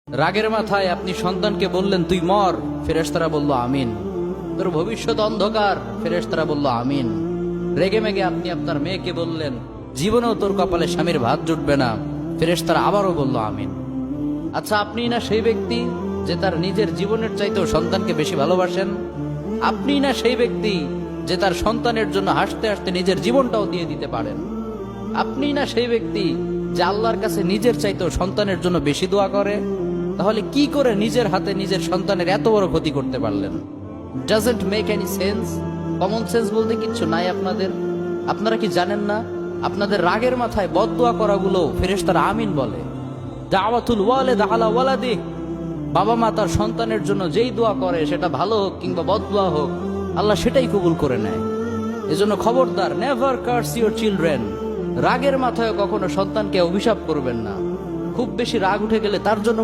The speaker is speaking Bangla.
রাগের মাথায় আপনি সন্তানকে বললেন তুই মর, ফেরেশতারা বলল আমিন। তোর ভবিষ্যৎ অন্ধকার, ফেরেশতারা বলল আমিন। রেগে মেগে আপনি আপনার মেয়েকে বললেন জীবনেও তোর কপালে স্বামীর ভাত জুটবে না, ফেরেশতারা আবারও বলল আমিন। আচ্ছা, আপনি না সেই ব্যক্তি যে তার নিজের জীবনের চাইতেও সন্তানকে বেশি ভালোবাসেন? আপনি না সেই ব্যক্তি যে তার সন্তানের জন্য হাসতে হাসতে নিজের জীবনটাও দিয়ে দিতে পারেন? আপনি না সেই ব্যক্তি যে আল্লাহর কাছে নিজের চাইতেও সন্তানের জন্য বেশি দোয়া করে? তাহলে কি করে নিজের হাতে নিজের সন্তানের এত বড় ক্ষতি করতে পারলেন? Doesn't make any sense. Common sense বলতে কিচ্ছু নাই আপনাদের? আপনারা কি জানেন না আপনাদের রাগের মাথায় বদদোয়া করাগুলো ফেরেশতারা আমিন বলে? দাওয়াতুল ওয়ালিদ আলা ওয়ালাদি, বাবা মা তার সন্তানের জন্য যেই দোয়া করে সেটা ভালো হোক কিংবা বদদোয়া হোক, আল্লাহ সেটাই কবুল করে নেয়। এজন্য খবরদার, নেভার কার্স ইউর চিলড্রেন। রাগের মাথায় কখনো সন্তানকে অভিশাপ করবেন না। খুব বেশি রাগ উঠে গেলে তার জন্য